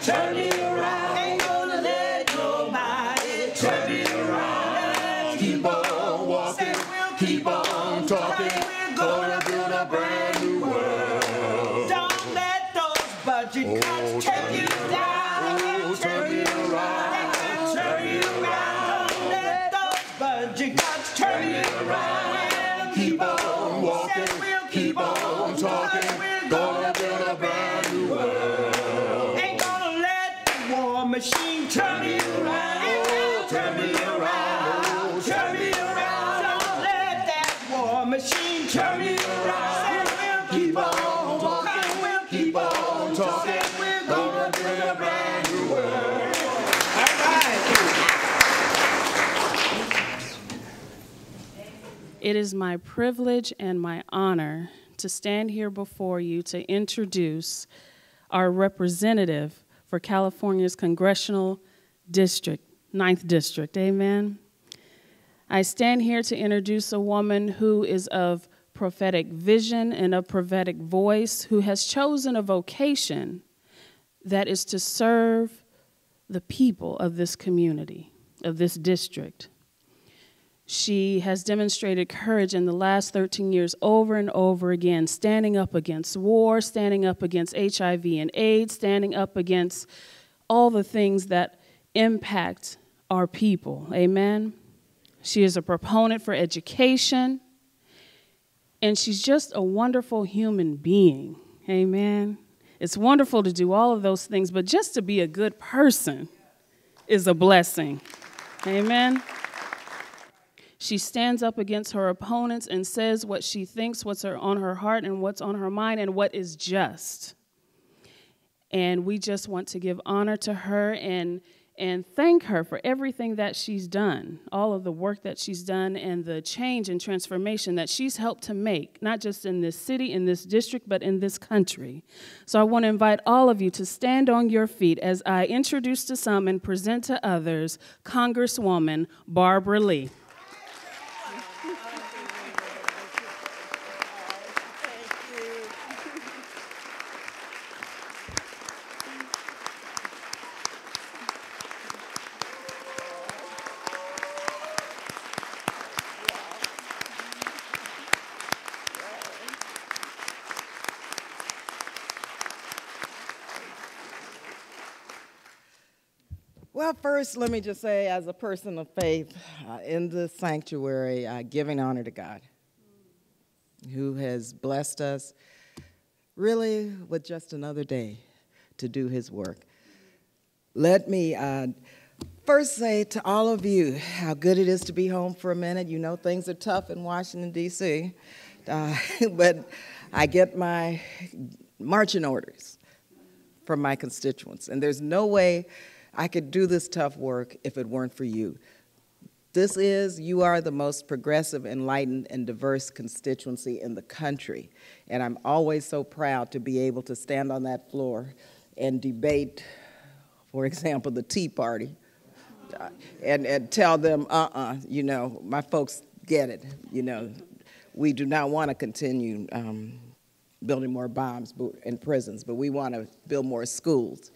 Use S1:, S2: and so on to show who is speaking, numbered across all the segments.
S1: turn me around. Ain't gonna let nobody turn me around. Keep on walking, keep on talking. Gonna build a brand new world. Don't let those budget cuts tear you down. Turn me around, turn me around. Don't let those budget cuts turn me around. Keep on walking, keep on talking. Gonna build a brand new world. Ain't gonna let the war machine turn me around. Turn me around, turn me around. Don't let that war machine turn me around. We'll keep on walking, we'll keep on talking. We're gonna build a brand new world. All right.
S2: It is my privilege and my honor to stand here before you to introduce our representative for California's Congressional District, 9th District, amen? I stand here to introduce a woman who is of prophetic vision and a prophetic voice, who has chosen a vocation that is to serve the people of this community, of this district. She has demonstrated courage in the last 13 years over and over again, standing up against war, standing up against HIV and AIDS, standing up against all the things that impact our people, amen? She is a proponent for education, and she's just a wonderful human being, amen? It's wonderful to do all of those things, but just to be a good person is a blessing, amen? She stands up against her opponents and says what she thinks, what's on her heart and what's on her mind and what is just. And we just want to give honor to her and thank her for everything that she's done, all of the work that she's done and the change and transformation that she's helped to make, not just in this city, in this district, but in this country. So I want to invite all of you to stand on your feet as I introduce to some and present to others Congresswoman Barbara Lee.
S3: Well, first, let me just say, as a person of faith in this sanctuary, giving honor to God, who has blessed us really with just another day to do his work. Let me first say to all of you how good it is to be home for a minute. You know things are tough in Washington, D.C., but I get my marching orders from my constituents, and there's no way I could do this tough work if it weren't for you. You are the most progressive, enlightened, and diverse constituency in the country. And I'm always so proud to be able to stand on that floor and debate, for example, the Tea Party, and tell them, you know, my folks get it. You know, we do not want to continue building more bombs in prisons, but we want to build more schools,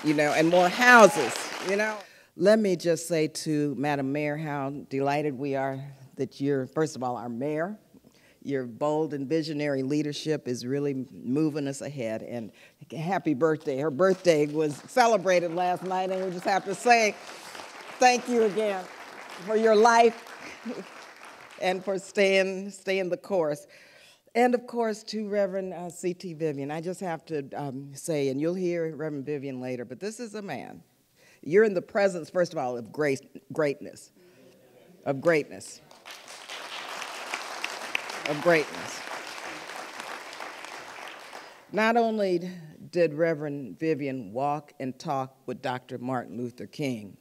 S3: you know, and more houses, you know. Let me just say to Madam Mayor how delighted we are that you're, first of all, our mayor. Your bold and visionary leadership is really moving us ahead, and happy birthday. Her birthday was celebrated last night, and we just have to say thank you again for your life and for staying the course. And, of course, to Reverend C.T. Vivian, I just have to say, and you'll hear Reverend Vivian later, but this is a man. You're in the presence, first of all, of greatness, of greatness. Not only did Reverend Vivian walk and talk with Dr. Martin Luther King,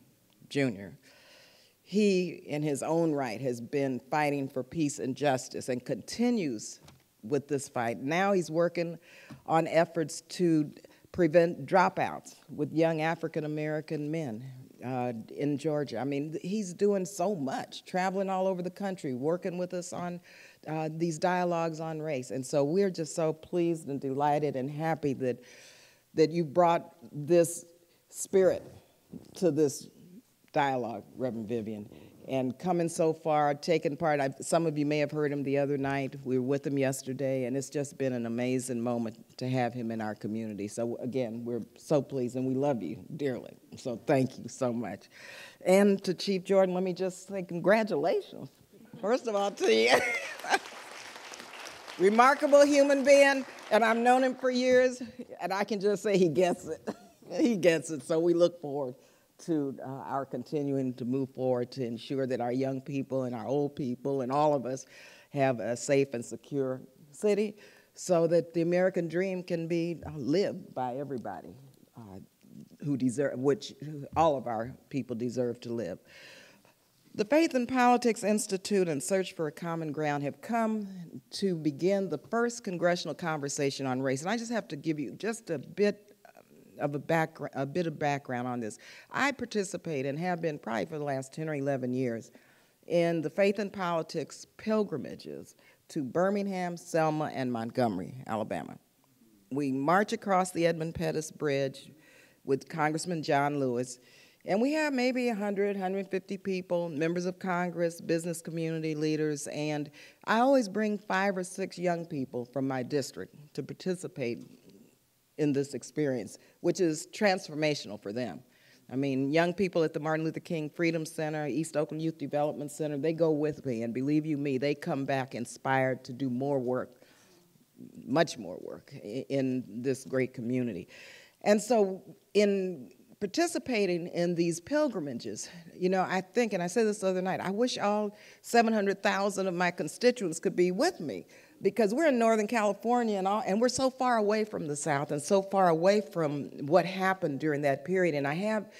S3: Jr., he, in his own right, has been fighting for peace and justice and continues with this fight. Now he's working on efforts to prevent dropouts with young African-American men in Georgia. I mean, he's doing so much, traveling all over the country, working with us on these dialogues on race. And so we're just so pleased and delighted and happy that that you brought this spirit to this dialogue, Reverend Vivian, and coming so far, taking part. Some of you may have heard him the other night. We were with him yesterday, and it's just been an amazing moment to have him in our community. So again, we're so pleased, and we love you dearly. So thank you so much. And to Chief Jordan, let me just say congratulations, first of all, to you. Remarkable human being, and I've known him for years, and I can just say he gets it. He gets it, so we look forward to our continuing to move forward to ensure that our young people and our old people and all of us have a safe and secure city so that the American dream can be lived by everybody who deserve, which all of our people deserve to live. The Faith and Politics Institute and Search for a Common Ground have come to begin the first congressional conversation on race. And I just have to give you just a bit of background on this. I participate and have been probably for the last 10 or 11 years in the Faith and Politics pilgrimages to Birmingham, Selma, and Montgomery, Alabama. We march across the Edmund Pettus Bridge with Congressman John Lewis, and we have maybe 100, 150 people, members of Congress, business community leaders, and I always bring 5 or 6 young people from my district to participate in this experience, which is transformational for them. I mean, young people at the Martin Luther King Freedom Center, East Oakland Youth Development Center, they go with me, and believe you me, they come back inspired to do more work, much more work in this great community. And so in participating in these pilgrimages, you know, I think, and I said this the other night, I wish all 700,000 of my constituents could be with me, because we're in Northern California and we're so far away from the South and so far away from what happened during that period. And I have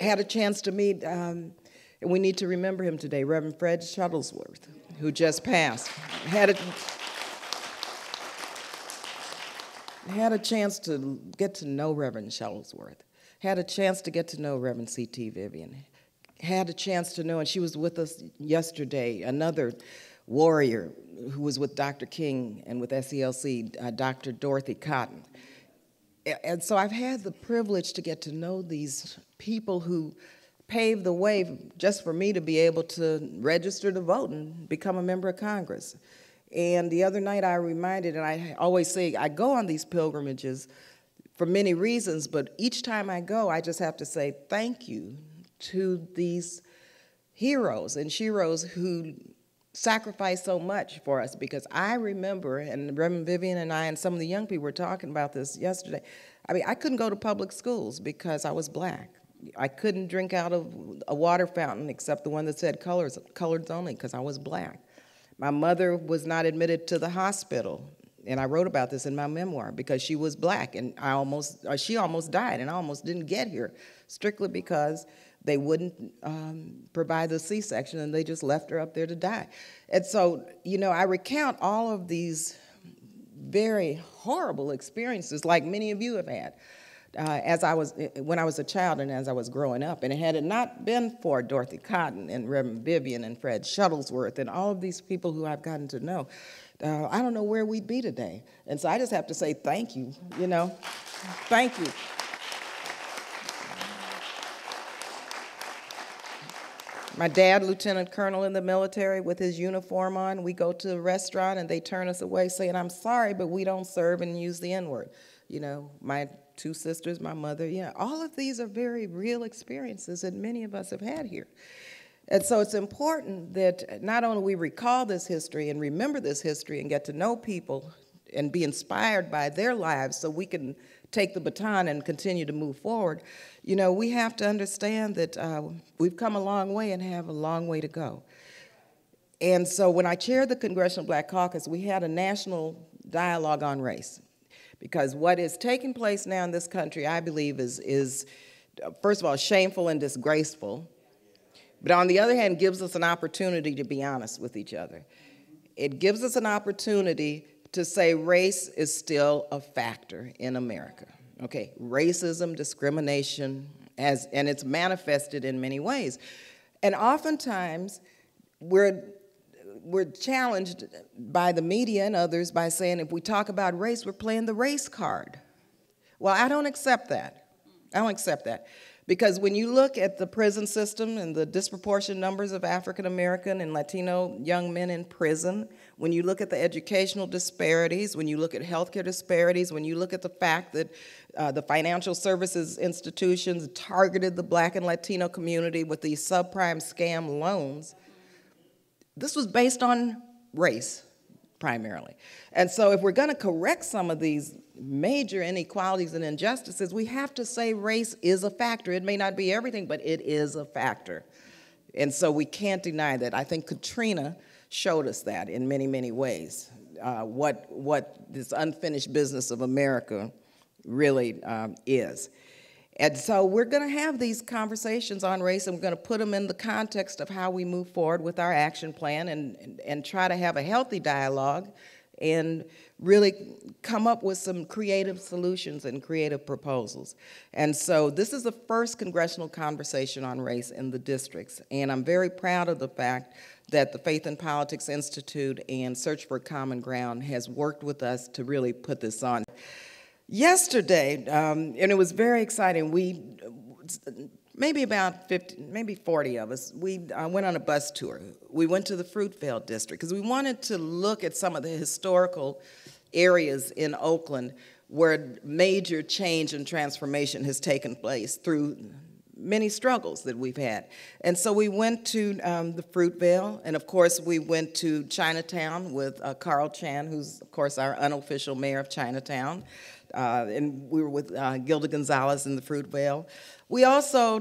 S3: had a chance to meet, and we need to remember him today, Reverend Fred Shuttlesworth, who just passed. Had a chance to get to know Reverend Shuttlesworth. Had a chance to get to know Reverend C.T. Vivian. Had a chance to know, and she was with us yesterday, another warrior who was with Dr. King and with SELC, Dr. Dorothy Cotton. And so I've had the privilege to get to know these people who paved the way just for me to be able to register to vote and become a member of Congress. And the other night I reminded, and I always say, I go on these pilgrimages for many reasons, but each time I go, I just have to say thank you to these heroes and sheroes who sacrificed so much for us, because I remember, and Reverend Vivian and I and some of the young people were talking about this yesterday, I mean, I couldn't go to public schools because I was black. I couldn't drink out of a water fountain except the one that said colors only because I was black. My mother was not admitted to the hospital, and I wrote about this in my memoir, because she was black, and she almost died, and I almost didn't get here, strictly because they wouldn't provide the C-section, and they just left her up there to die. And so, you know, I recount all of these very horrible experiences, like many of you have had, when I was a child and as I was growing up. And had it not been for Dorothy Cotton and Reverend Vivian and Fred Shuttlesworth and all of these people who I've gotten to know, I don't know where we'd be today. And so I just have to say thank you, you know, thank you. My dad, lieutenant colonel in the military, with his uniform on, we go to a restaurant and they turn us away saying, I'm sorry, but we don't serve and use the N-word. You know, my 2 sisters, my mother, you know, all of these are very real experiences that many of us have had here. And so it's important that not only we recall this history and remember this history and get to know people and be inspired by their lives so we can take the baton and continue to move forward, you know, we have to understand that we've come a long way and have a long way to go. And so when I chaired the Congressional Black Caucus, we had a national dialogue on race, because what is taking place now in this country, I believe, is first of all, shameful and disgraceful, but on the other hand, gives us an opportunity to be honest with each other. It gives us an opportunity to say race is still a factor in America. Okay, racism, discrimination, and it's manifested in many ways. And oftentimes, we're challenged by the media and others by saying if we talk about race, we're playing the race card. Well, I don't accept that. I don't accept that. Because when you look at the prison system and the disproportionate numbers of African American and Latino young men in prison, when you look at the educational disparities, when you look at healthcare disparities, when you look at the fact that the financial services institutions targeted the Black and Latino community with these subprime scam loans, this was based on race, primarily. And so if we're going to correct some of these major inequalities and injustices, we have to say race is a factor. It may not be everything, but it is a factor. And so we can't deny that. I think Katrina showed us that in many, many ways, what this unfinished business of America really is. And so we're going to have these conversations on race, and we're going to put them in the context of how we move forward with our action plan and try to have a healthy dialogue and really come up with some creative solutions and creative proposals. And so this is the first congressional conversation on race in the districts, and I'm very proud of the fact that the Faith and Politics Institute and Search for Common Ground has worked with us to really put this on. Yesterday, and it was very exciting, maybe about 50, maybe 40 of us, we went on a bus tour. We went to the Fruitvale District because we wanted to look at some of the historical areas in Oakland where major change and transformation has taken place through many struggles that we've had. And so we went to the Fruitvale, and of course we went to Chinatown with Carl Chan, who's of course our unofficial mayor of Chinatown. And we were with Gilda Gonzalez in the Fruitvale. We also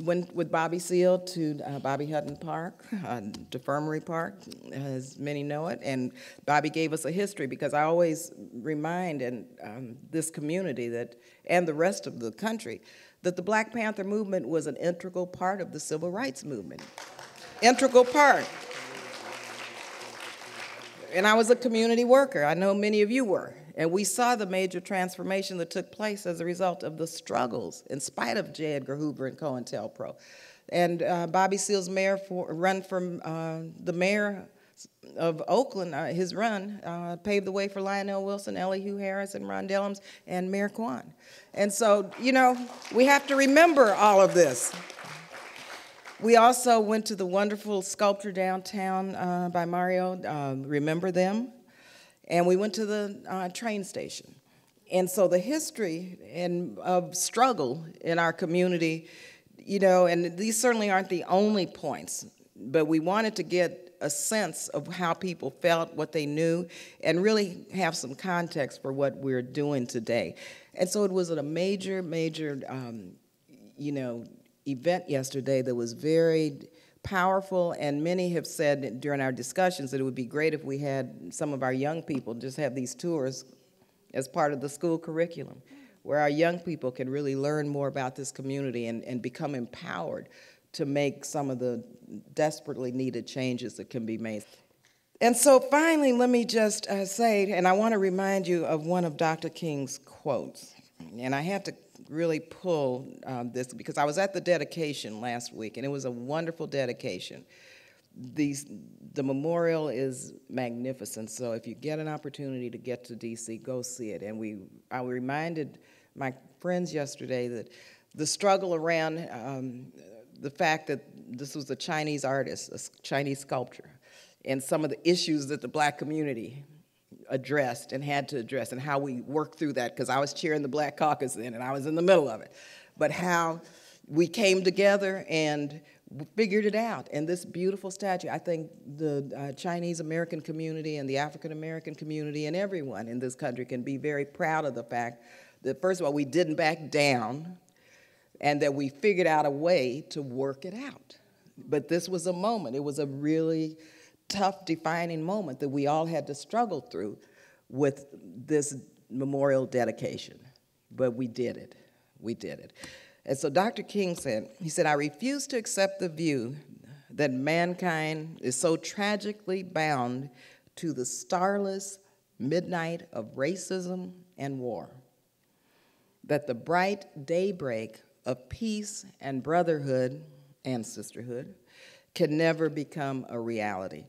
S3: went with Bobby Seale to Bobby Hutton Park, Defirmary Park, as many know it. And Bobby gave us a history, because I always remind this community that, and the rest of the country, that the Black Panther movement was an integral part of the civil rights movement. Integral part. And I was a community worker. I know many of you were. And we saw the major transformation that took place as a result of the struggles, in spite of J. Edgar Hoover and COINTELPRO. And Bobby Seale's run from the mayor of Oakland, his run, paved the way for Lionel Wilson, Elihu Harris, and Ron Dellums, and Mayor Kwan. And so, you know, we have to remember all of this. We also went to the wonderful sculpture downtown by Mario, Remember Them. And we went to the train station. And so the history of struggle in our community, you know, and these certainly aren't the only points, but we wanted to get a sense of how people felt, what they knew, and really have some context for what we're doing today. And so it was a major, you know, event yesterday that was very powerful, and many have said during our discussions that it would be great if we had some of our young people just have these tours as part of the school curriculum, where our young people can really learn more about this community and become empowered to make some of the desperately needed changes that can be made. And so finally, let me just say, and I want to remind you of one of Dr. King's quotes, and I had to really pull this because I was at the dedication last week, and it was a wonderful dedication. The memorial is magnificent, so if you get an opportunity to get to D.C., go see it. And I reminded my friends yesterday that the struggle around the fact that this was a Chinese artist, a Chinese sculptor, and some of the issues that the Black community addressed and had to address, and how we worked through that, because I was chairing the Black Caucus then, and I was in the middle of it. But how we came together and figured it out. And this beautiful statue, I think the Chinese American community and the African American community and everyone in this country can be very proud of the fact that, first of all, we didn't back down, and that we figured out a way to work it out. But this was a moment. It was a really tough, defining moment that we all had to struggle through with this memorial dedication. But we did it. We did it. And so Dr. King said, he said, "I refuse to accept the view that mankind is so tragically bound to the starless midnight of racism and war, that the bright daybreak of peace and brotherhood and sisterhood can never become a reality.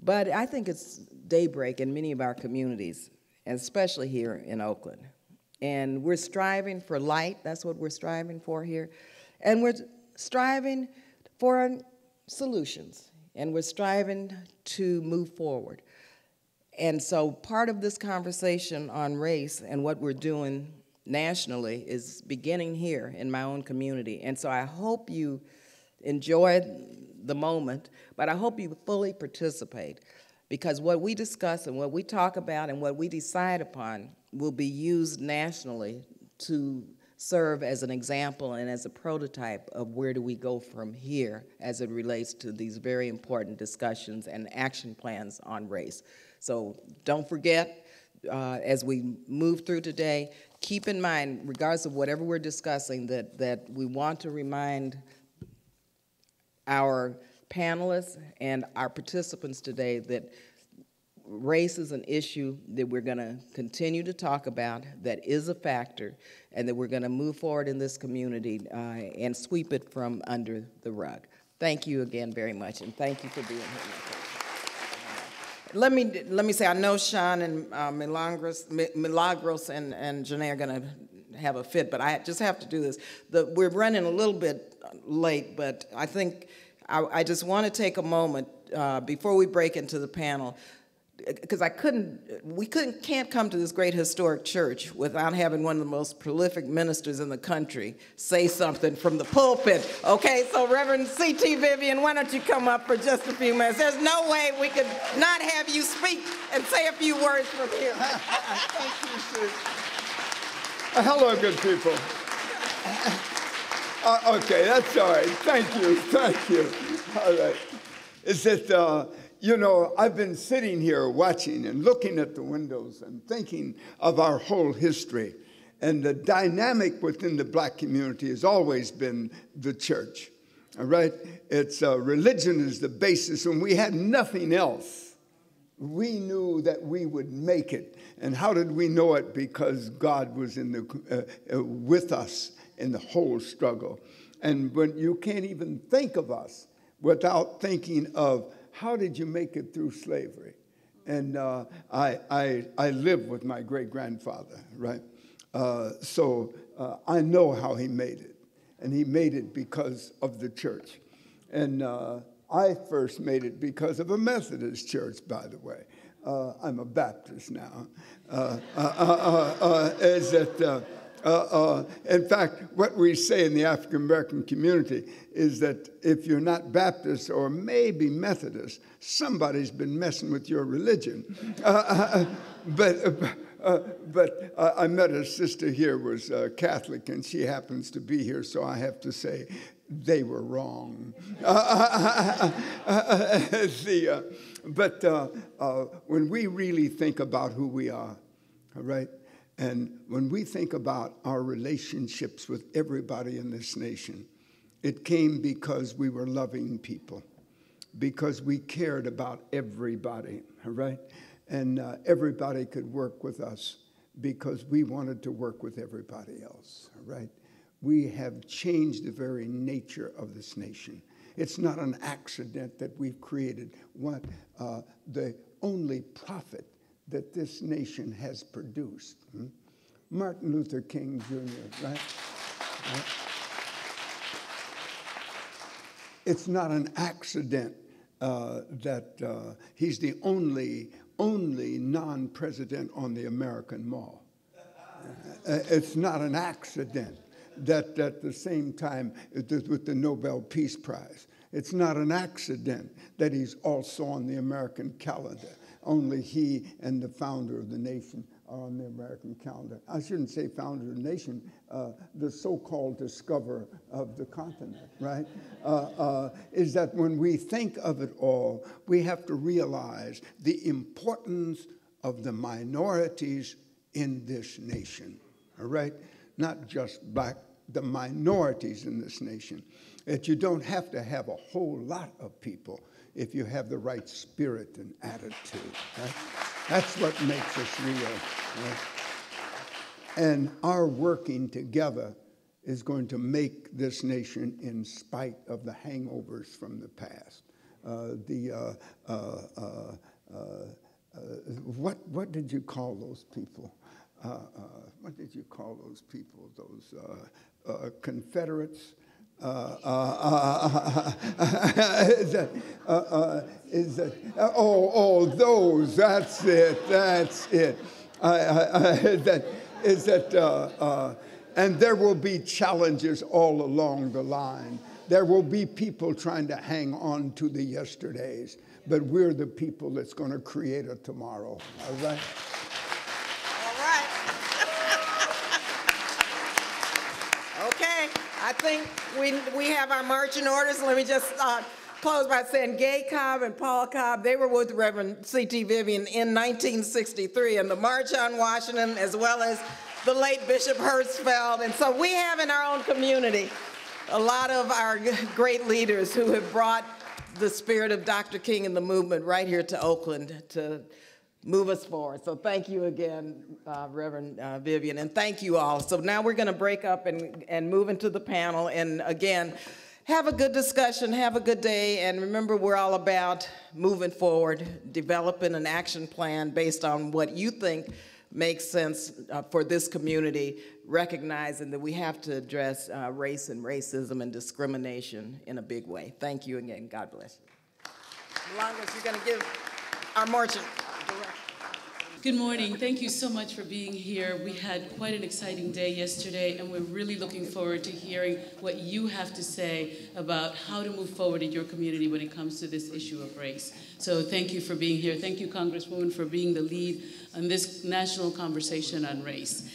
S3: But I think it's daybreak in many of our communities, and especially here in Oakland. And we're striving for light. That's what we're striving for here. And we're striving for solutions. And we're striving to move forward. And so part of this conversation on race and what we're doing nationally is beginning here in my own community. And so I hope you enjoy the moment, but I hope you fully participate, because what we discuss and what we talk about and what we decide upon will be used nationally to serve as an example and as a prototype of where do we go from here as it relates to these very important discussions and action plans on race. So don't forget, as we move through today, keep in mind, regardless of whatever we're discussing, that we want to remind our panelists and our participants today that race is an issue that we're going to continue to talk about, that is a factor, and that we're going to move forward in this community and sweep it from under the rug. Thank you again very much, and thank you for being here. Let me say, I know Sean and Milagros and Janae are going to have a fit, but I just have to do this. We're running a little bit late, but I think I just want to take a moment before we break into the panel, because we can't come to this great historic church without having one of the most prolific ministers in the country say something from the pulpit. Okay, so Reverend C.T. Vivian, why don't you come up for just a few minutes? There's no way we could not have you speak and say a few words from here.
S4: Thank you, Sue. Hello, good people. Okay, that's all right. Thank you. All right. Is that, you know, I've been sitting here watching and looking at the windows and thinking of our whole history. And the dynamic within the black community has always been the church, all right? It's religion is the basis. When we had nothing else, we knew that we would make it. And how did we know it? Because God was with us in the whole struggle. And when you can't even think of us without thinking of how did you make it through slavery? And I lived with my great-grandfather, right? So I know how he made it. And he made it because of the church. And I first made it because of a Methodist church, by the way. I'm a Baptist now. In fact, what we say in the African-American community is that if you're not Baptist or maybe Methodist, somebody's been messing with your religion. But I met a sister here who was Catholic, and she happens to be here, so I have to say they were wrong. But when we really think about who we are, all right, and when we think about our relationships with everybody in this nation, it came because we were loving people, because we cared about everybody, all right? And everybody could work with us because we wanted to work with everybody else, all right? We have changed the very nature of this nation. It's not an accident that we've created the only prophet that this nation has produced. Martin Luther King Jr., right? It's not an accident that he's the only non-president on the American mall. It's not an accident that at the same time with the Nobel Peace Prize. It's not an accident that he's also on the American calendar. Only he and the founder of the nation are on the American calendar. I shouldn't say founder of the nation, the so-called discoverer of the continent, right? Is that when we think of it all, we have to realize the importance of the minorities in this nation, all right? Not just black, the minorities in this nation. That you don't have to have a whole lot of people if you have the right spirit and attitude. Right? That's what makes us real. Right? And our working together is going to make this nation in spite of the hangovers from the past. What did you call those people? what did you call those people? Those Confederates? Those, that's it. And there will be challenges all along the line. There will be people trying to hang on to the yesterdays, but we're the people that's going to create a tomorrow, all right?
S3: All right. Okay, I think we have our marching orders. Let me just close by saying Gay Cobb and Paul Cobb, they were with Reverend C.T. Vivian in 1963 in the March on Washington, as well as the late Bishop Hertzfeld. And so we have in our own community a lot of our great leaders who have brought the spirit of Dr. King and the movement right here to Oakland to move us forward. So thank you again, Reverend Vivian, and thank you all. So now we're going to break up and move into the panel. And again, have a good discussion, have a good day, and remember we're all about moving forward, developing an action plan based on what you think makes sense for this community, recognizing that we have to address race and racism and discrimination in a big way. Thank you again. God bless you. Longus, you're going to give our marching.
S5: Good morning. Thank you so much for being here. We had quite an exciting day yesterday, and we're really looking forward to hearing what you have to say about how to move forward in your community when it comes to this issue of race. So thank you for being here. Thank you, Congresswoman, for being the lead on this national conversation on race.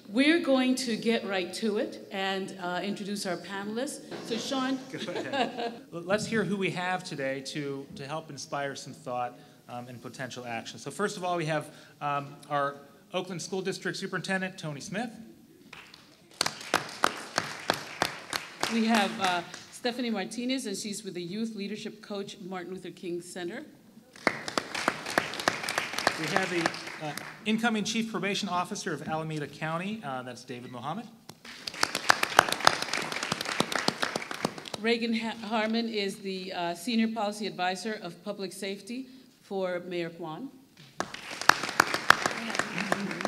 S5: We're going to get right to it and introduce our panelists. So, Sean.
S6: Go ahead. Let's hear who we have today to help inspire some thought and potential action. So first of all, we have our Oakland School District Superintendent, Tony Smith.
S5: We have Stephanie Martinez, and she's with the Youth Leadership Coach Martin Luther King Center.
S6: We have the incoming Chief Probation Officer of Alameda County, that's David Mohammed.
S5: Reagan Harmon is the Senior Policy Advisor of Public Safety for Mayor Kwan.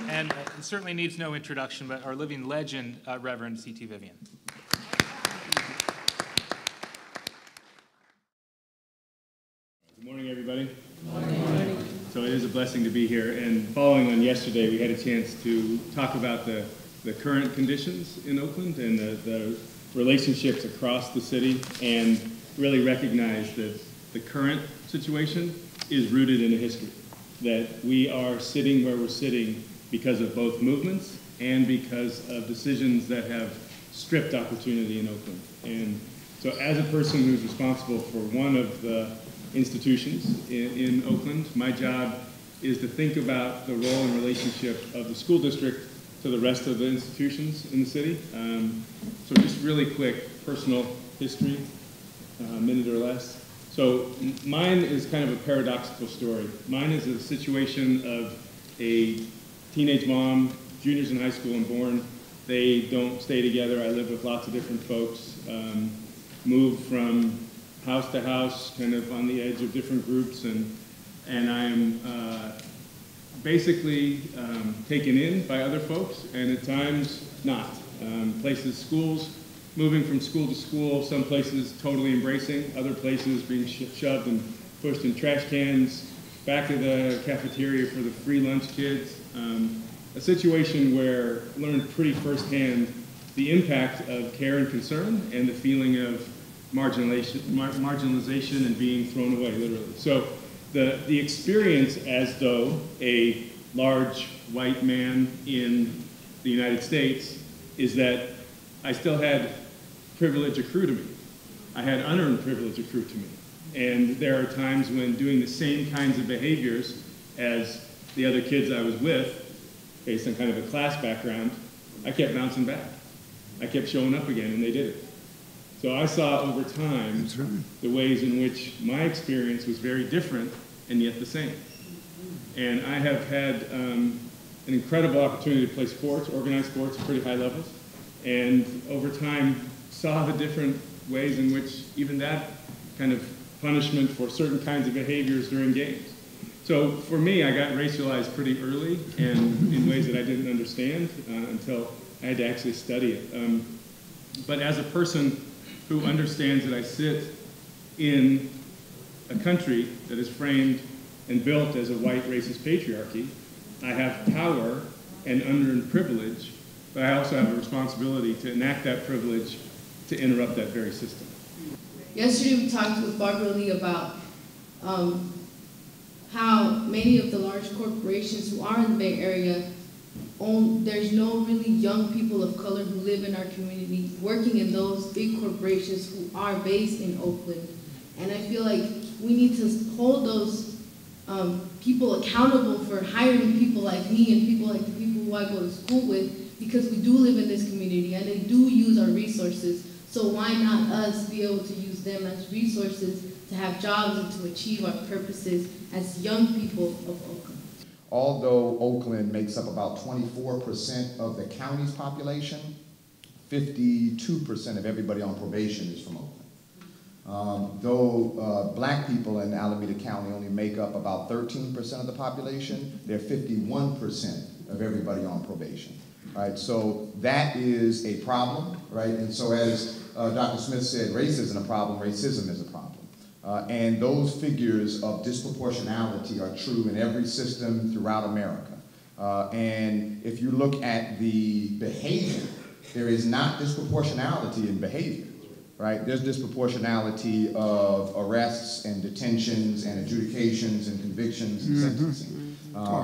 S6: And it certainly needs no introduction, but our living legend, Reverend C.T. Vivian.
S7: Good morning, everybody. Good morning. So it is a blessing to be here. And following on yesterday, we had a chance to talk about the current conditions in Oakland and the relationships across the city, and really recognize that the current situation is rooted in a history, that we are sitting where we're sitting because of both movements and because of decisions that have stripped opportunity in Oakland. And so as a person who's responsible for one of the institutions in Oakland, my job is to think about the role and relationship of the school district to the rest of the institutions in the city. So just really quick personal history, a minute or less. So mine is kind of a paradoxical story. Mine is a situation of a teenage mom, juniors in high school and born. They don't stay together. I live with lots of different folks. Move from house to house, kind of on the edge of different groups, and I'm basically taken in by other folks, and at times not. Places, schools, moving from school to school, some places totally embracing, other places being shoved and pushed in trash cans, back to the cafeteria for the free lunch kids. A situation where I learned pretty firsthand the impact of care and concern and the feeling of marginalization and being thrown away, literally. So the experience as though a large white man in the United States is that I still had privilege accrue to me. I had unearned privilege accrue to me. And there are times when doing the same kinds of behaviors as the other kids I was with, based on kind of a class background, I kept bouncing back. I kept showing up again, and they did it. So I saw over time the ways in which my experience was very different and yet the same. And I have had an incredible opportunity to play sports, organize sports at pretty high levels, and over time saw the different ways in which even that kind of punishment for certain kinds of behaviors during games So for me, I got racialized pretty early and in ways that I didn't understand until I had to actually study it. But as a person who understands that I sit in a country that is framed and built as a white racist patriarchy, I have power and unearned privilege, but I also have a responsibility to enact that privilege to interrupt that very system.
S8: Yesterday we talked with Barbara Lee about how many of the large corporations who are in the Bay Area there's no really young people of color who live in our community working in those big corporations who are based in Oakland. And I feel like we need to hold those people accountable for hiring people like me and people like the people who I go to school with, because we do live in this community and they do use our resources. So why not us be able to use them as resources to have jobs and to achieve our purposes as young people of Oakland?
S9: Although Oakland makes up about 24% of the county's population, 52% of everybody on probation is from Oakland. Though black people in Alameda County only make up about 13% of the population, they're 51% of everybody on probation. Right? So that is a problem, right? And so as Dr. Smith said, race isn't a problem, racism is a problem. And those figures of disproportionality are true in every system throughout America. And if you look at the behavior, there is not disproportionality in behavior, right? There's disproportionality of arrests and detentions and adjudications and convictions and sentencing.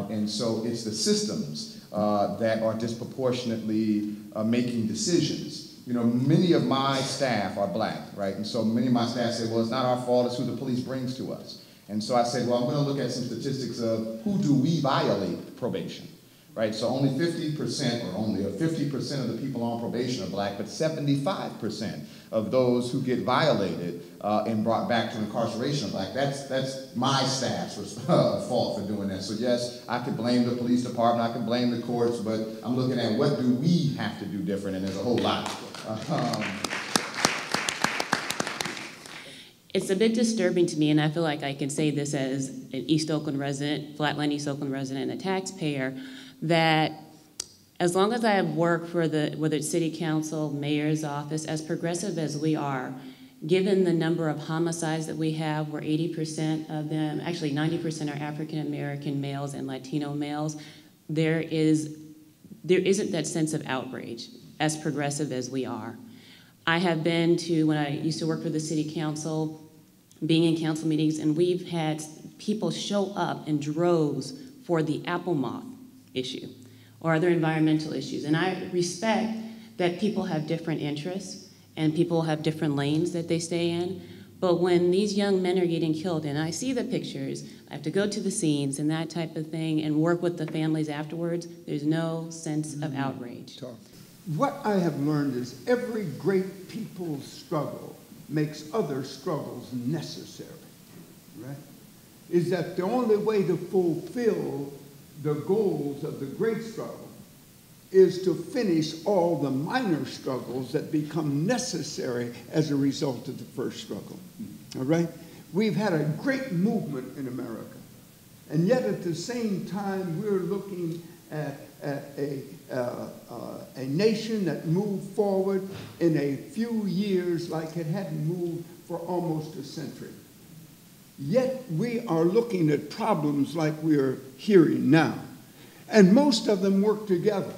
S9: And so it's the systems that are disproportionately making decisions. You know, many of my staff are black, right? And so many of my staff say, well, it's not our fault, it's who the police brings to us. And so I said, well, I'm going to look at some statistics of who do we violate probation, right? So only 50% or only 50% of the people on probation are black, but 75% of those who get violated and brought back to incarceration are black. That's my staff's fault for doing that. So yes, I could blame the police department, I can blame the courts, but I'm looking at what do we have to do different, and there's a whole lot.
S10: It's a bit disturbing to me, and I feel like I can say this as an East Oakland resident, Flatland East Oakland resident, and a taxpayer, that as long as I have worked for whether it's city council, mayor's office, as progressive as we are, given the number of homicides that we have, where 80% of them, actually 90% are African American males and Latino males, there isn't that sense of outrage, as progressive as we are. I have been to, when I used to work for the city council, being in council meetings, and we've had people show up in droves for the apple moth issue or other environmental issues. And I respect that people have different interests and people have different lanes that they stay in. But when these young men are getting killed, and I see the pictures, I have to go to the scenes and that type of thing and work with the families afterwards, there's no sense of outrage.
S4: What I have learned is every great people's struggle makes other struggles necessary, right? Is that the only way to fulfill the goals of the great struggle is to finish all the minor struggles that become necessary as a result of the first struggle, all right? We've had a great movement in America, and yet at the same time we're looking at a nation that moved forward in a few years like it hadn't moved for almost a century. Yet we are looking at problems like we are hearing now. And most of them work together.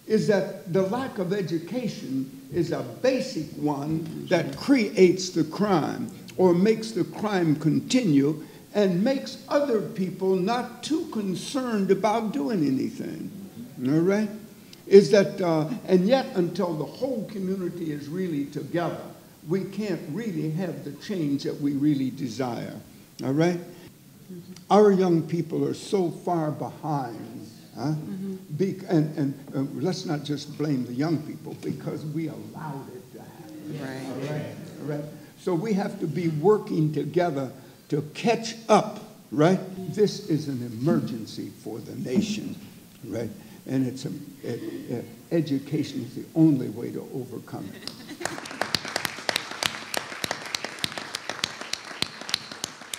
S4: Is that the lack of education is a basic one that creates the crime or makes the crime continue and makes other people not too concerned about doing anything, all right? Is that, and yet until the whole community is really together, we can't really have the change that we really desire, all right? Our young people are so far behind, huh? And let's not just blame the young people because we allowed it to happen,
S3: right?
S4: All right, all right? So we have to be working together to catch up, right? This is an emergency for the nation, right? And it's education is the only way to overcome it.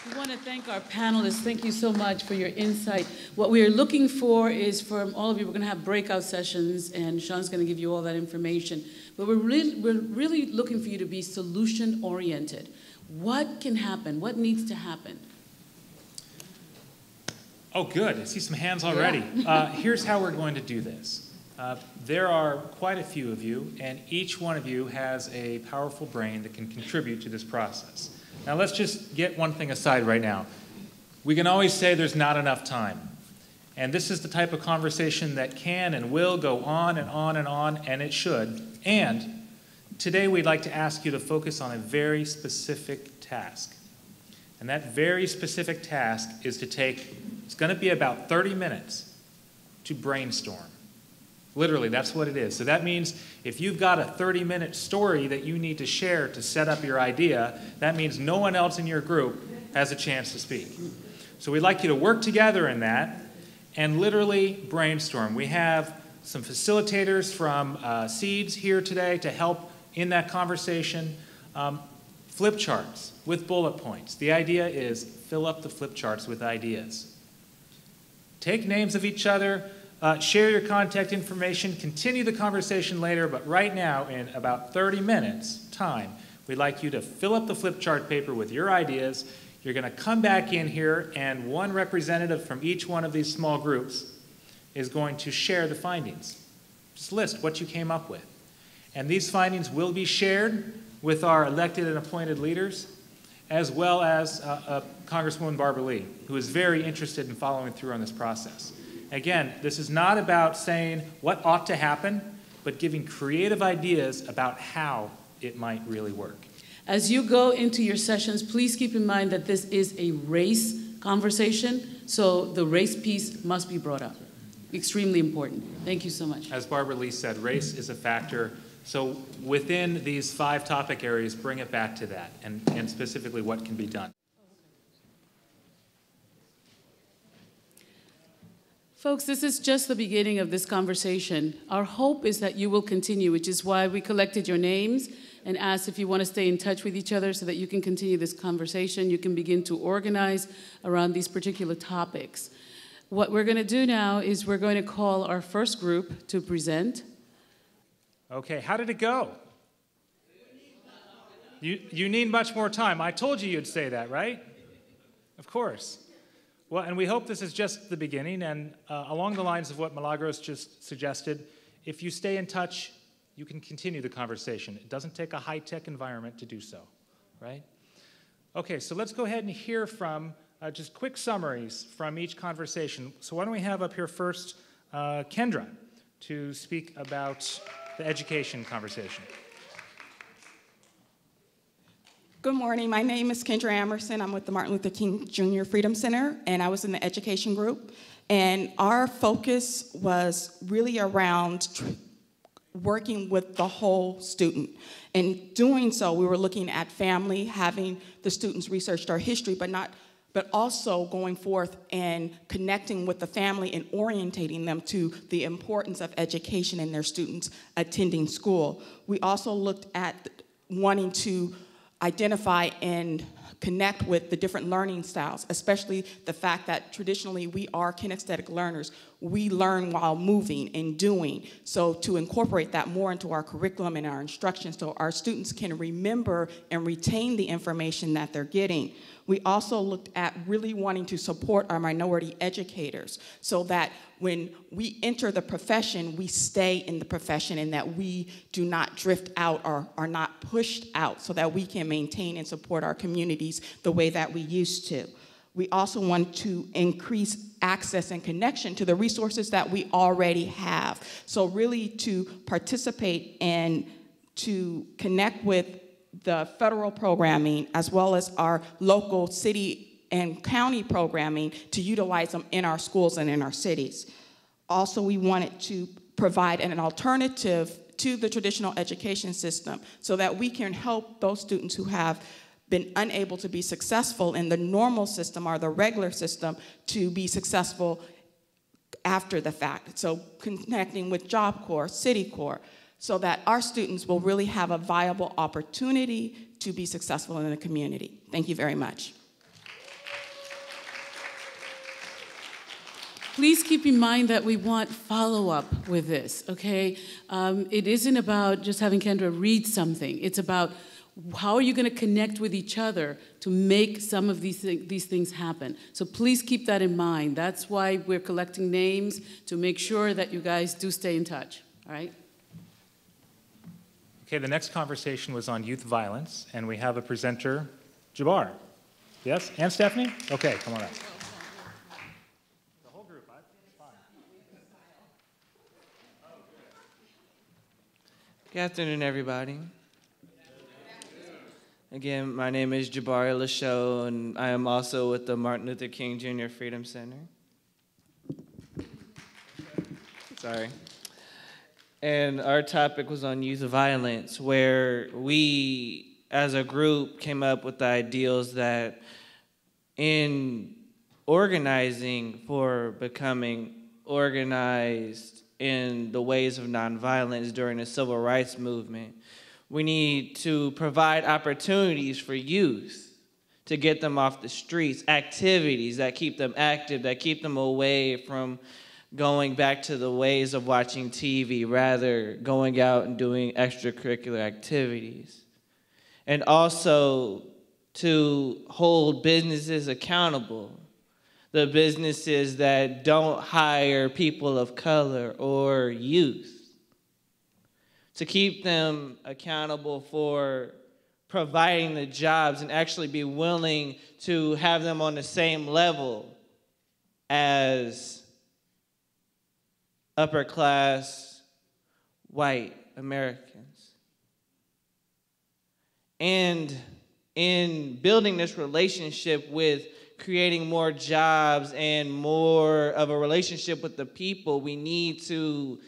S2: We want
S5: want to thank our panelists. Thank you so much for your insight. What we are looking for is from all of you, we're going to have breakout sessions, and Sean's going to give you all that information. But we're really looking for you to be solution-oriented. What can happen? What needs to happen?
S6: Oh, good. I see some hands already. Yeah. Here's how we're going to do this. There are quite a few of you, and each one of you has a powerful brain that can contribute to this process. Now, let's just get one thing aside right now. We can always say there's not enough time. And this is the type of conversation that can and will go on and on and on, and it should. And today we'd like to ask you to focus on a very specific task. And that very specific task is to take, it's going to be about 30 minutes to brainstorm. Literally, that's what it is. So that means if you've got a 30-minute story that you need to share to set up your idea, that means no one else in your group has a chance to speak. So we'd like you to work together in that and literally brainstorm. We have some facilitators from Seeds here today to help in that conversation. Flip charts with bullet points. The idea is fill up the flip charts with ideas. Take names of each other. Share your contact information, continue the conversation later, but right now, in about 30 minutes time, we'd like you to fill up the flip chart paper with your ideas. You're going to come back in here, and one representative from each one of these small groups is going to share the findings. Just list what you came up with. And these findings will be shared with our elected and appointed leaders, as well as Congresswoman Barbara Lee, who is very interested in following through on this process. Again, this is not about saying what ought to happen, but giving creative ideas about how it might really work.
S5: As you go into your sessions, please keep in mind that this is a race conversation, so the race piece must be brought up. Extremely important. Thank you so much.
S6: As Barbara Lee said, race is a factor. So within these 5 topic areas, bring it back to that, and specifically what can be done.
S5: Folks, this is just the beginning of this conversation. Our hope is that you will continue, which is why we collected your names and asked if you want to stay in touch with each other so that you can continue this conversation. You can begin to organize around these particular topics. What we're going to do now is we're going to call our first group to present.
S6: Okay, how did it go? You need much more time. I told you you'd say that, right? Of course. Well, and we hope this is just the beginning, and along the lines of what Milagros just suggested, if you stay in touch, you can continue the conversation. It doesn't take a high-tech environment to do so, right? Okay, so let's go ahead and hear from just quick summaries from each conversation. So why don't we have up here first Kendra to speak about the education conversation.
S11: Good morning. My name is Kendra Emerson. I'm with the Martin Luther King Jr. Freedom Center, and I was in the education group. And our focus was really around working with the whole student. In doing so, we were looking at family, having the students research our history, but also going forth and connecting with the family and orientating them to the importance of education and their students attending school. We also looked at wanting to identify and connect with the different learning styles, especially the fact that traditionally we are kinesthetic learners. We learn while moving and doing. So to incorporate that more into our curriculum and our instruction so our students can remember and retain the information that they're getting. We also looked at really wanting to support our minority educators so that when we enter the profession, we stay in the profession and that we do not drift out or are not pushed out so that we can maintain and support our communities the way that we used to. We also want to increase access and connection to the resources that we already have. So really to participate and to connect with the federal programming as well as our local city and county programming to utilize them in our schools and in our cities. Also, we wanted to provide an alternative to the traditional education system so that we can help those students who have been unable to be successful in the normal system or the regular system to be successful after the fact. So connecting with Job Corps, City Corps, so that our students will really have a viable opportunity to be successful in the community. Thank you very much.
S5: please keep in mind that we want follow-up with this, okay? It isn't about just having Kendra read something. It's about how are you going to connect with each other to make some of these things happen. So please keep that in mind. That's why we're collecting names, to make sure that you guys do stay in touch, all right?
S6: Okay, the next conversation was on youth violence, and we have a presenter, Jabbar. Yes, and Stephanie? Okay, come on up. The whole group, fine.
S12: Good afternoon, everybody. Again, my name is Jabari Lachaud, and I am also with the Martin Luther King Jr. Freedom Center. Sorry. And our topic was on youth violence, where we, as a group, came up with the ideals that in organizing for becoming organized in the ways of nonviolence during the civil rights movement, we need to provide opportunities for youth to get them off the streets, activities that keep them active, that keep them away from going back to the ways of watching TV, rather going out and doing extracurricular activities. And also to hold businesses accountable, the businesses that don't hire people of color or youth, to keep them accountable for providing the jobs and actually be willing to have them on the same level as upper class white Americans. And in building this relationship with creating more jobs and more of a relationship with the people, we need to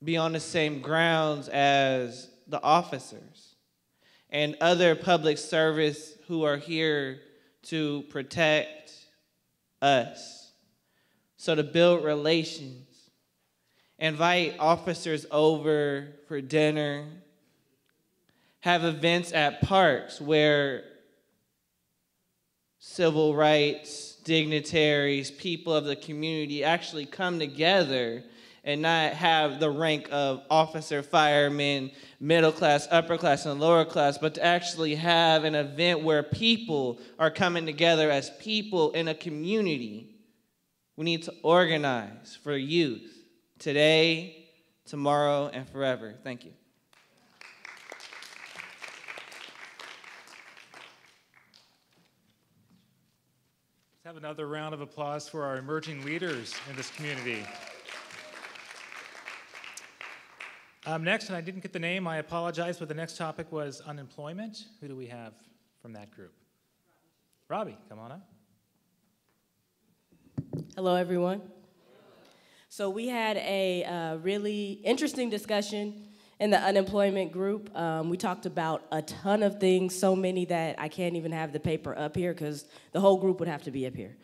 S12: be on the same grounds as the officers and other public service who are here to protect us. So to build relations, invite officers over for dinner, have events at parks where civil rights dignitaries, people of the community actually come together and not have the rank of officer, fireman, middle class, upper class, and lower class, but to actually have an event where people are coming together as people in a community. We need to organize for youth today, tomorrow, and forever. Thank you.
S6: Let's have another round of applause for our emerging leaders in this community. Next, and I didn't get the name, I apologize, but the next topic was unemployment. Who do we have from that group? Robbie, come on up.
S13: Hello, everyone. So we had a really interesting discussion in the unemployment group. We talked about a ton of things, so many that I can't even have the paper up here because the whole group would have to be up here.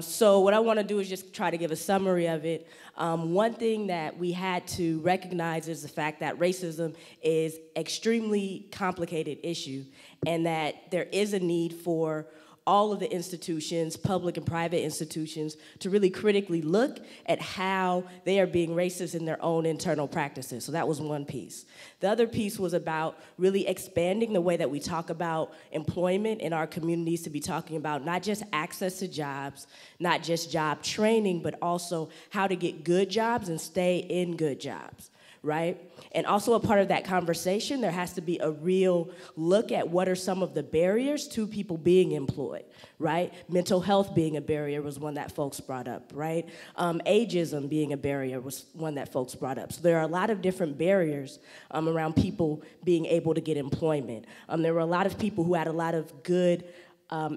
S13: So what I want to do is just try to give a summary of it. One thing that we had to recognize is the fact that racism is extremely complicated issue and that there is a need for all of the institutions, public and private institutions, to really critically look at how they are being racist in their own internal practices. So that was one piece. The other piece was about really expanding the way that we talk about employment in our communities to be talking about not just access to jobs, not just job training, but also how to get good jobs and stay in good jobs, right? And also a part of that conversation, there has to be a real look at what are some of the barriers to people being employed, right? Mental health being a barrier was one that folks brought up, right? Ageism being a barrier was one that folks brought up. So there are a lot of different barriers around people being able to get employment. There were a lot of people who had a lot of good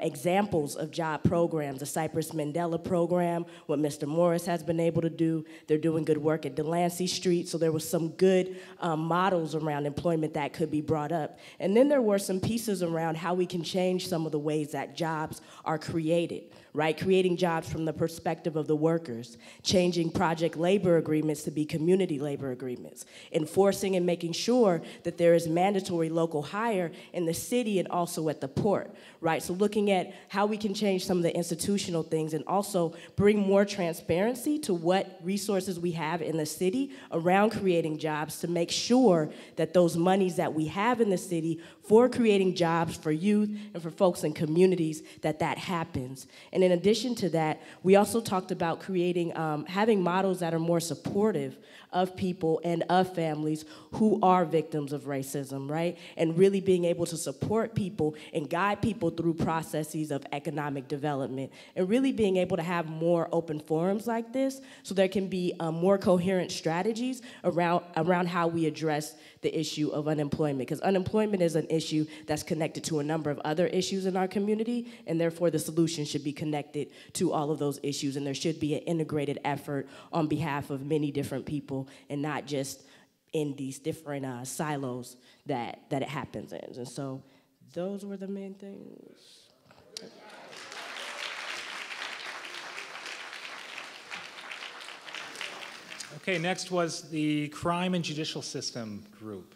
S13: examples of job programs, the Cypress Mandela program, what Mr. Morris has been able to do. They're doing good work at Delancey Street, so there was some good models around employment that could be brought up. And then there were some pieces around how we can change some of the ways that jobs are created, right? Creating jobs from the perspective of the workers, changing project labor agreements to be community labor agreements, enforcing and making sure that there is mandatory local hire in the city and also at the port, right? So looking at how we can change some of the institutional things and also bring more transparency to what resources we have in the city around creating jobs to make sure that those monies that we have in the city for creating jobs for youth and for folks in communities, that happens. And in addition to that, we also talked about creating, having models that are more supportive of people and of families who are victims of racism, right? And really being able to support people and guide people through processes of economic development, and really being able to have more open forums like this so there can be more coherent strategies around how we address the issue of unemployment, because unemployment is an issue that's connected to a number of other issues in our community, and therefore the solution should be connected to all of those issues, and there should be an integrated effort on behalf of many different people and not just in these different silos that it happens in. And so those were the main things.
S6: Okay, next was the Crime and Judicial System group.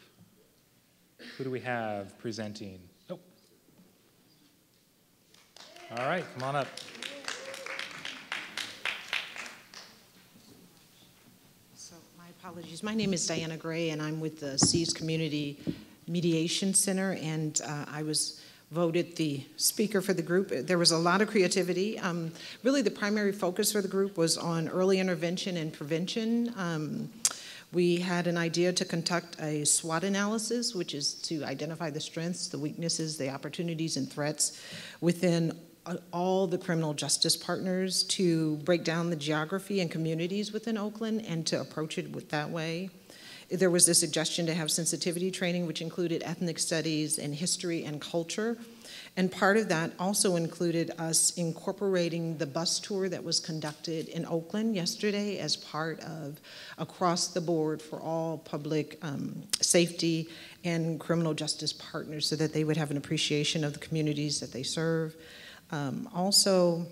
S6: Who do we have presenting? Oh. All right, come on up.
S14: So my apologies. My name is Diana Gray, and I'm with the Seas Community Mediation Center, and I was voted the speaker for the group. There was a lot of creativity. Really, the primary focus for the group was on early intervention and prevention. We had an idea to conduct a SWOT analysis, which is to identify the strengths, the weaknesses, the opportunities, and threats within all the criminal justice partners, to break down the geography and communities within Oakland and to approach it that way. There was a suggestion to have sensitivity training, which included ethnic studies and history and culture. And part of that also included us incorporating the bus tour that was conducted in Oakland yesterday as part of across the board for all public safety and criminal justice partners, so that they would have an appreciation of the communities that they serve. Also,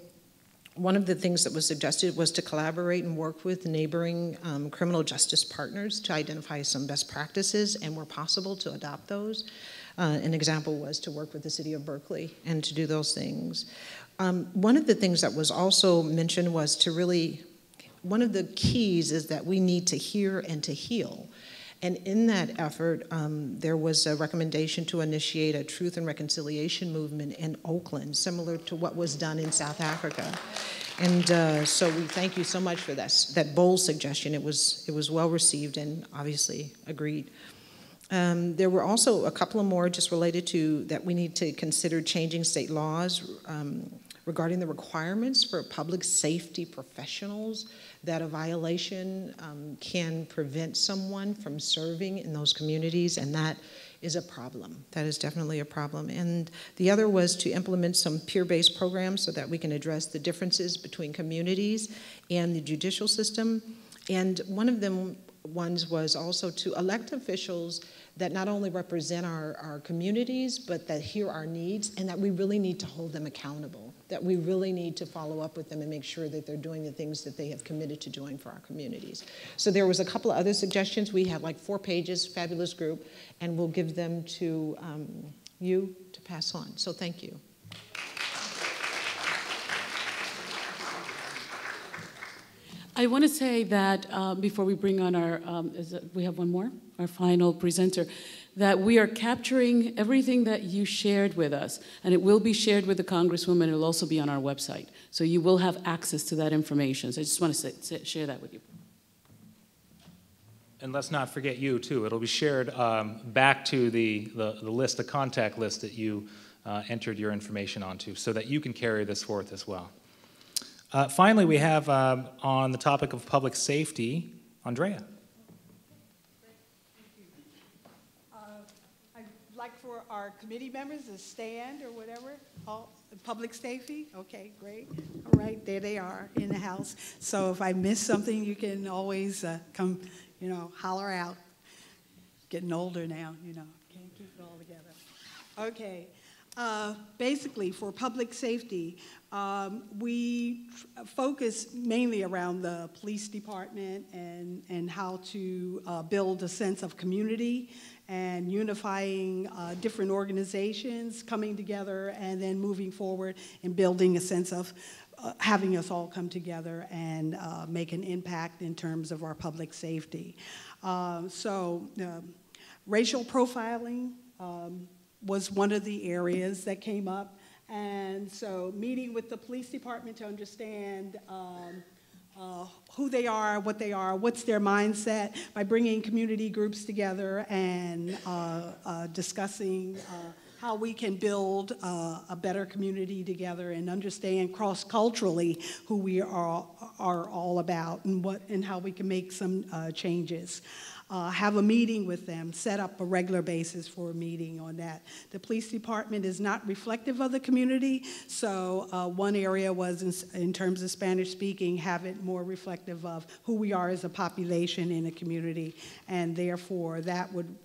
S14: one of the things that was suggested was to collaborate and work with neighboring criminal justice partners to identify some best practices, and where possible to adopt those. An example was to work with the city of Berkeley and to do those things. One of the things that was also mentioned was to really, one of the keys is that we need to hear and to heal. And in that effort, there was a recommendation to initiate a truth and reconciliation movement in Oakland, similar to what was done in South Africa. And so we thank you so much for that bold suggestion. It was well received and obviously agreed. There were also a couple of more just related to that we need to consider changing state laws regarding the requirements for public safety professionals, that a violation can prevent someone from serving in those communities, and that is a problem. That is definitely a problem. And the other was to implement some peer-based programs so that we can address the differences between communities and the judicial system. And one of them ones was also to elect officials that not only represent our communities, but that hear our needs, and that we really need to hold them accountable, that we really need to follow up with them and make sure that they're doing the things that they have committed to doing for our communities. So there was a couple of other suggestions. We had like 4 pages, fabulous group, and we'll give them to you to pass on. So thank you.
S5: I want to say that before we bring on our, we have one more, our final presenter, that we are capturing everything that you shared with us, and it will be shared with the Congresswoman. It will also be on our website. So you will have access to that information. So I just want to share that with you.
S6: And let's not forget you, too. It'll be shared back to the list, the contact list that you entered your information onto, so that you can carry this forth as well. Finally, we have on the topic of public safety, Andrea.
S15: I'd like for our committee members to stand or whatever. All public safety? Okay, great. All right, there they are in the house. So if I miss something, you can always come, holler out. Getting older now, can't keep it all together. Okay. Basically, for public safety, we focus mainly around the police department and how to build a sense of community and unifying different organizations, coming together, and then moving forward and building a sense of having us all come together and make an impact in terms of our public safety. Racial profiling was one of the areas that came up. And so meeting with the police department to understand who they are, what's their mindset, by bringing community groups together and discussing how we can build a better community together and understand cross-culturally who we are all about and how we can make some changes. Have a meeting with them, set up a regular basis for a meeting on that. The police department is not reflective of the community, so one area was in terms of Spanish speaking, have it more reflective of who we are as a population in a community, and therefore that would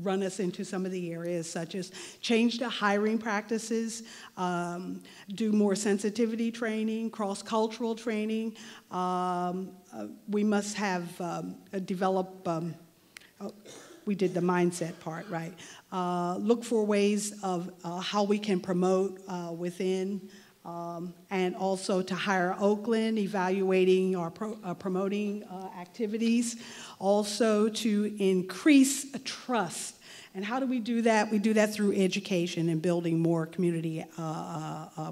S15: run us into some of the areas such as change the hiring practices, do more sensitivity training, cross-cultural training. We must have develop, we did the mindset part, right? Look for ways of how we can promote within, and also to hire Oakland, evaluating our promoting activities, also to increase trust. And how do we do that? We do that through education and building more community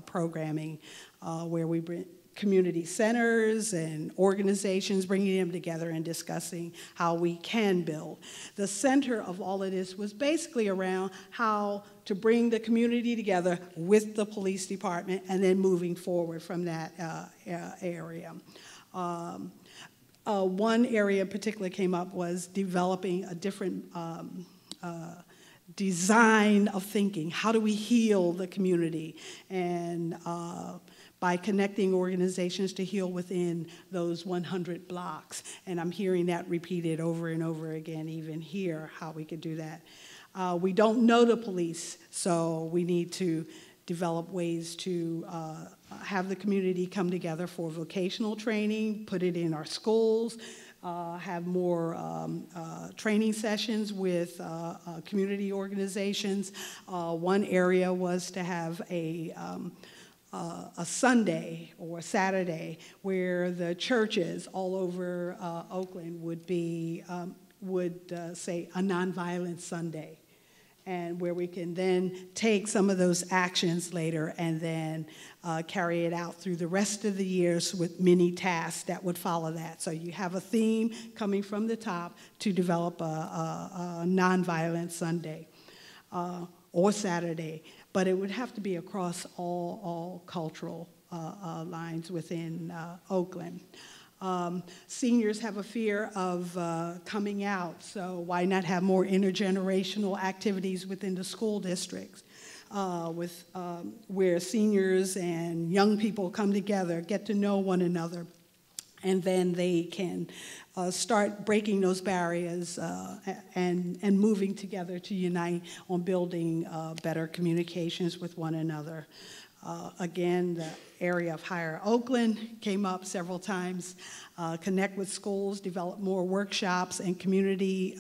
S15: programming, where we bring community centers and organizations, bringing them together and discussing how we can build. The center of all of this was basically around how to bring the community together with the police department and then moving forward from that area. One area in particular came up was developing a different design of thinking. How do we heal the community? And by connecting organizations to heal within those 100 blocks. And I'm hearing that repeated over and over again, even here, how we could do that. We don't know the police, so we need to develop ways to have the community come together for vocational training, put it in our schools, have more training sessions with community organizations. One area was to have a Sunday or a Saturday where the churches all over Oakland would be, say a nonviolent Sunday, and where we can then take some of those actions later and then carry it out through the rest of the years with many tasks that would follow that. So you have a theme coming from the top to develop a nonviolent Sunday or Saturday. But it would have to be across all cultural lines within Oakland. Seniors have a fear of coming out, so why not have more intergenerational activities within the school districts where seniors and young people come together, get to know one another, and then they can start breaking those barriers and moving together to unite on building better communications with one another. Again, the area of Higher Oakland came up several times. Connect with schools, develop more workshops and community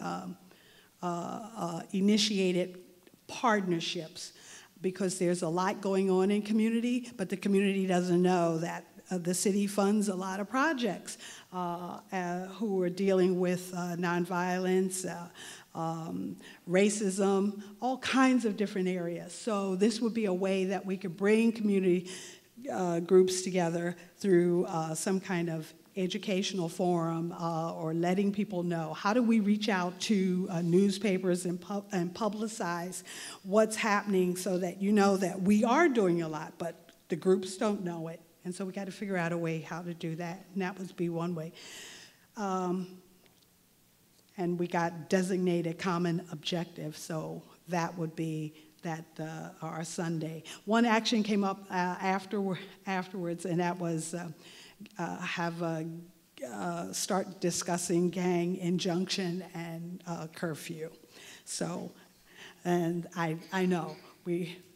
S15: initiated partnerships, because there's a lot going on in community, but the community doesn't know that the city funds a lot of projects who are dealing with nonviolence, racism, all kinds of different areas. So this would be a way that we could bring community groups together through some kind of educational forum or letting people know. How do we reach out to newspapers and publicize what's happening so that you know that we are doing a lot, but the groups don't know it. And so we got to figure out a way how to do that, and that would be one way. And we got designated common objectives, so that would be that our Sunday. One action came up afterwards, and that was start discussing gang injunction and curfew. So, and I know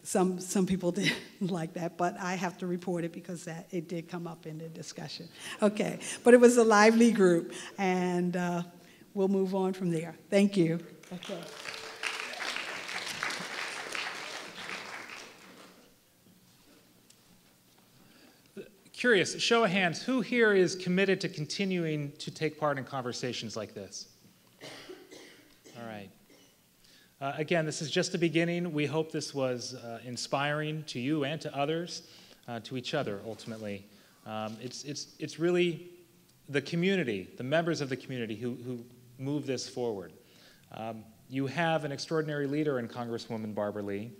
S15: some people didn't like that, but I have to report it because it did come up in the discussion. Okay, but it was a lively group, and we'll move on from there. Thank you. Okay.
S6: Curious, show of hands, who here is committed to continuing to take part in conversations like this? All right. Again, this is just the beginning. We hope this was inspiring to you and to others, to each other, ultimately. It's really the community, the members of the community who move this forward. You have an extraordinary leader in Congresswoman Barbara Lee,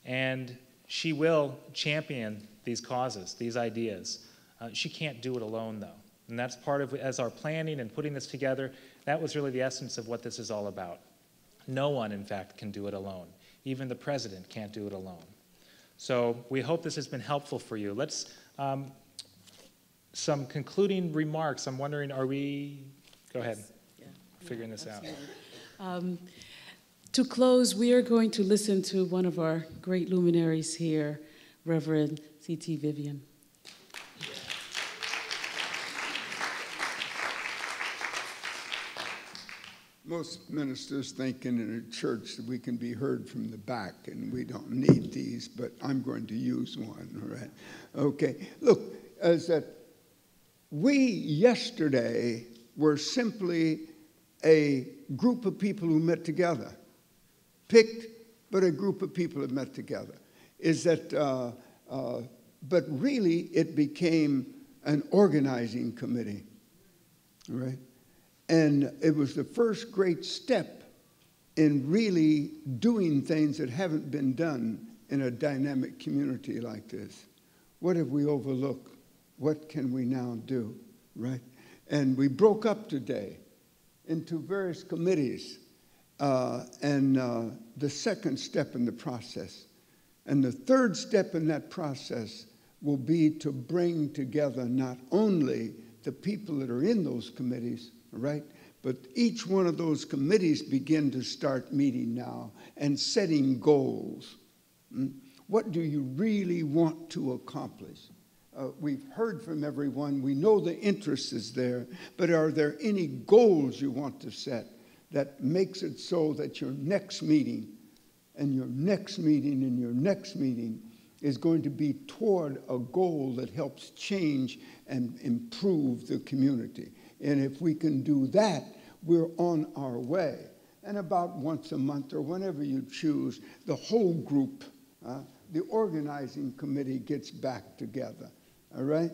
S6: and she will champion these causes, these ideas. She can't do it alone, though. And that's part of, as our planning and putting this together, that was really the essence of what this is all about. No one, in fact, can do it alone. Even the president can't do it alone. So we hope this has been helpful for you. Let's, some concluding remarks. I'm wondering, are we, go ahead, figuring this out.
S5: To close, we are going to listen to one of our great luminaries here, Reverend C.T. Vivian.
S4: Most ministers think in a church that we can be heard from the back, and we don't need these, but I'm going to use one, all right? Okay, look, as that we yesterday were simply a group of people who met together, picked, but a group of people that met together. Is that, but really it became an organizing committee, all right? And it was the first great step in really doing things that haven't been done in a dynamic community like this. What have we overlooked? What can we now do, right? And we broke up today into various committees, and the second step in the process. And the third step in that process will be to bring together not only the people that are in those committees, right? But each one of those committees begin to start meeting now and setting goals. What do you really want to accomplish? We've heard from everyone. We know the interest is there. But are there any goals you want to set that makes it so that your next meeting and your next meeting and your next meeting is going to be toward a goal that helps change and improve the community? And if we can do that, we're on our way. And about once a month or whenever you choose, the whole group, the organizing committee gets back together, all right?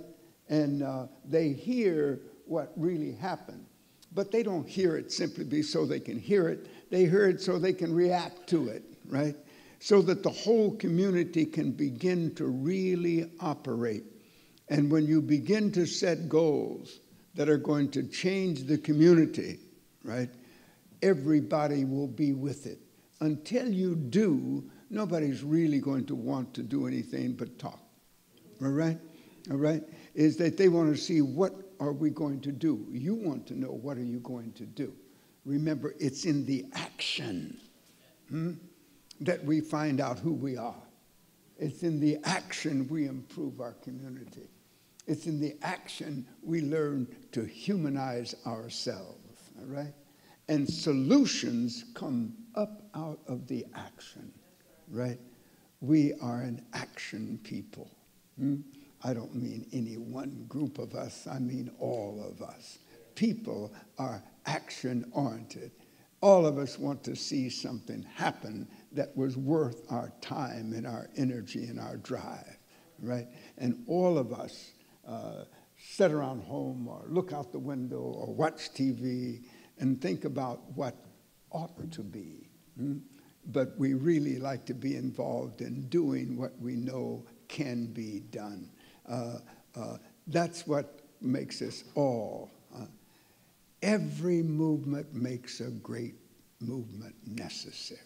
S4: And they hear what really happened. But they don't hear it simply so they can hear it. They hear it so they can react to it, right? So that the whole community can begin to really operate. And when you begin to set goals that are going to change the community, right, everybody will be with it. Until you do, nobody's really going to want to do anything but talk, all right? All right? Is that they want to see, what are we going to do? You want to know, what are you going to do? Remember, it's in the action that we find out who we are. It's in the action we improve our community. It's in the action we learn to humanize ourselves, all right? And solutions come up out of the action, right? We are an action people. I don't mean any one group of us. I mean all of us. People are action-oriented. All of us want to see something happen that was worth our time and our energy and our drive, right? And all of us sit around home or look out the window or watch TV and think about what ought to be. But we really like to be involved in doing what we know can be done. That's what makes us all. Every movement makes a great movement necessary.